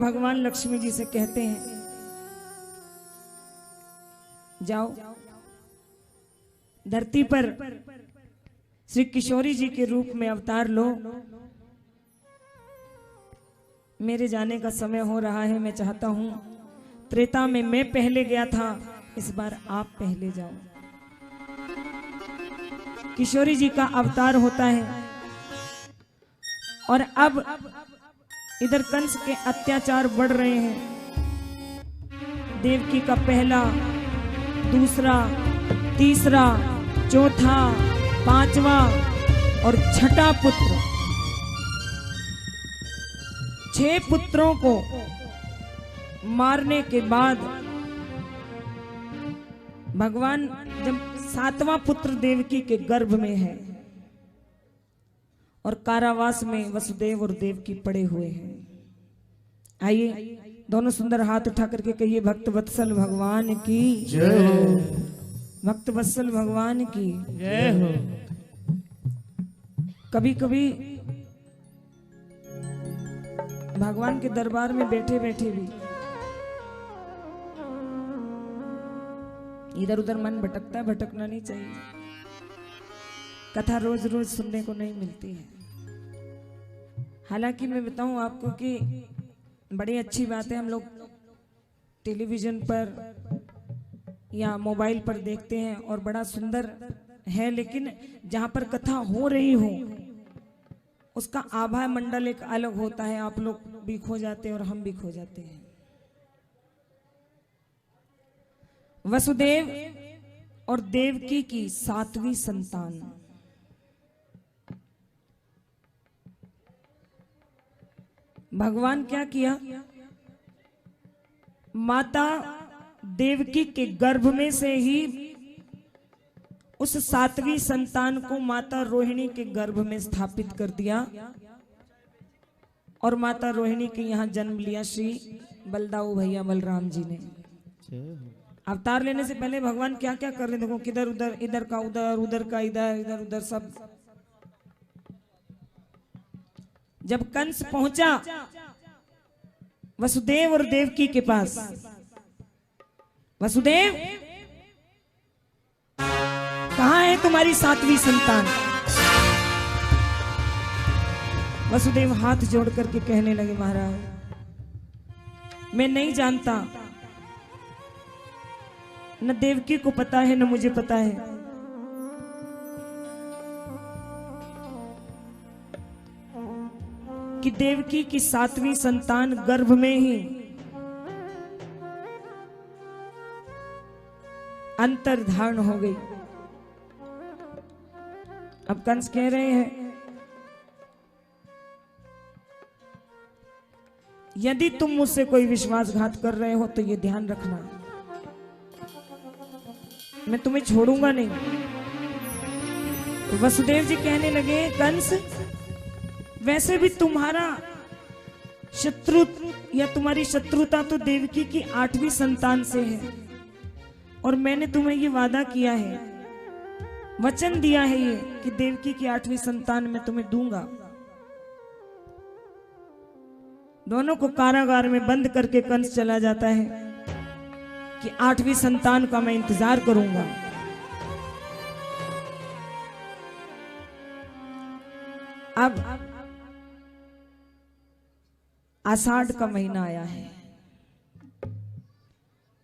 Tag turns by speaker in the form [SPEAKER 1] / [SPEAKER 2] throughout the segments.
[SPEAKER 1] भगवान लक्ष्मी जी से कहते हैं, जाओ धरती पर श्री किशोरी जी के रूप में अवतार लो। मेरे जाने का समय हो रहा है। मैं चाहता हूं, त्रेता में मैं पहले गया था, इस बार आप पहले जाओ। किशोरी जी का अवतार होता है और अब इधर कंस के अत्याचार बढ़ रहे हैं। देवकी का पहला, दूसरा, तीसरा, चौथा, पांचवा और छठा पुत्र, 6 पुत्रों को मारने के बाद भगवान जब 7वां पुत्र देवकी के गर्भ में है और कारावास में वसुदेव और देवकी पड़े हुए हैं। आइए दोनों सुंदर हाथ उठा करके कहिए, भक्त वत्सल भगवान की जय हो, भक्त वत्सल भगवान की जय हो। कभी कभी भगवान के दरबार में बैठे बैठे भी इधर उधर मन भटकता है, भटकना नहीं चाहिए। कथा रोज रोज सुनने को नहीं मिलती है। हालांकि मैं बताऊं आपको कि बड़ी अच्छी बात है, हम लोग टेलीविजन पर या मोबाइल पर देखते हैं और बड़ा सुंदर है, लेकिन जहां पर कथा हो रही हो उसका आभा मंडल एक अलग होता है। आप लोग भी खो जाते हैं और हम भी खो जाते हैं। वसुदेव और देवकी की 7वीं संतान भगवान क्या किया, माता देवकी के गर्भ में से ही उस 7वीं संतान को माता रोहिणी के गर्भ में स्थापित कर दिया और माता रोहिणी के यहाँ जन्म लिया श्री बलदाऊ भैया बलराम जी ने। अवतार लेने से पहले भगवान क्या क्या कर रहे हैं देखो, किधर उधर, इधर का उधर, उधर का इधर, इधर उधर सब। जब कंस पहुंचा वसुदेव और देवकी के पास, वसुदेव कहां है तुम्हारी 7वीं संतान? वसुदेव हाथ जोड़ करके कहने लगे, महाराज मैं नहीं जानता, न देवकी को पता है न मुझे पता है। कि देवकी की 7वीं संतान गर्भ में ही अंतर्धान हो गई। अब कंस कह रहे हैं, यदि तुम मुझसे कोई विश्वासघात कर रहे हो तो ये ध्यान रखना, मैं तुम्हें छोड़ूंगा नहीं। तो वसुदेव जी कहने लगे, कंस वैसे भी तुम्हारा शत्रु या तुम्हारी शत्रुता तो देवकी की 8वीं संतान से है और मैंने तुम्हें ये वादा किया है, वचन दिया है ये कि देवकी की 8वीं संतान मैं तुम्हें दूंगा। दोनों को कारागार में बंद करके कंस चला जाता है कि 8वीं संतान का मैं इंतजार करूंगा। अब आषाढ़ का महीना आया है,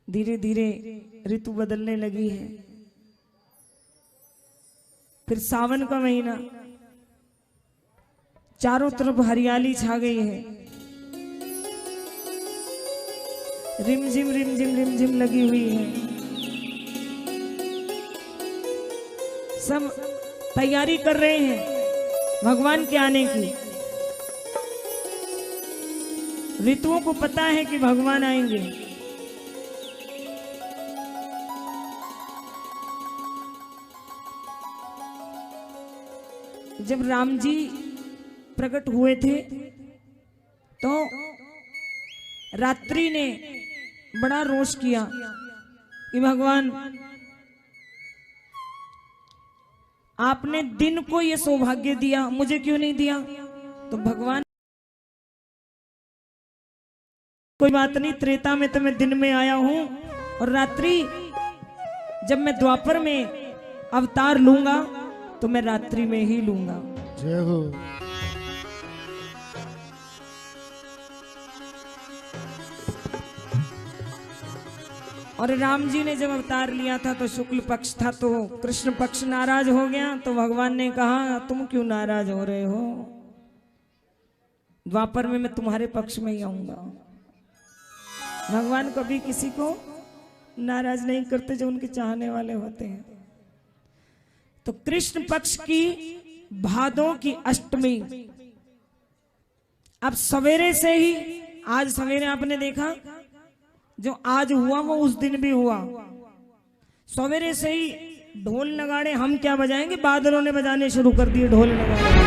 [SPEAKER 1] धीरे धीरे ऋतु बदलने लगी है। फिर सावन का महीना, चारों तरफ हरियाली छा गई है, रिमझिम रिमझिम रिमझिम लगी हुई है। सब तैयारी कर रहे हैं भगवान के आने की। ऋतुओं को पता है कि भगवान आएंगे। जब राम जी प्रकट हुए थे तो रात्रि ने बड़ा रोष किया कि भगवान आपने दिन को ये सौभाग्य दिया, मुझे क्यों नहीं दिया? तो भगवान कोई बात नहीं, त्रेता में तो मैं दिन में आया हूं और रात्रि जब मैं द्वापर में अवतार लूंगा तो मैं रात्रि में ही लूंगा।
[SPEAKER 2] जय हो।
[SPEAKER 1] और राम जी ने जब अवतार लिया था तो शुक्ल पक्ष था, तो कृष्ण पक्ष नाराज हो गया। तो भगवान ने कहा तुम क्यों नाराज हो रहे हो, द्वापर में मैं तुम्हारे पक्ष में ही आऊंगा। भगवान कभी किसी को नाराज नहीं करते जो उनके चाहने वाले होते हैं। तो कृष्ण पक्ष की भादों की अष्टमी अब सवेरे से ही, आज सवेरे आपने देखा जो आज हुआ वो उस दिन भी हुआ। सवेरे से ही ढोल नगाड़े हम क्या बजाएंगे, बादलों ने बजाने शुरू कर दिए ढोल नगाड़े।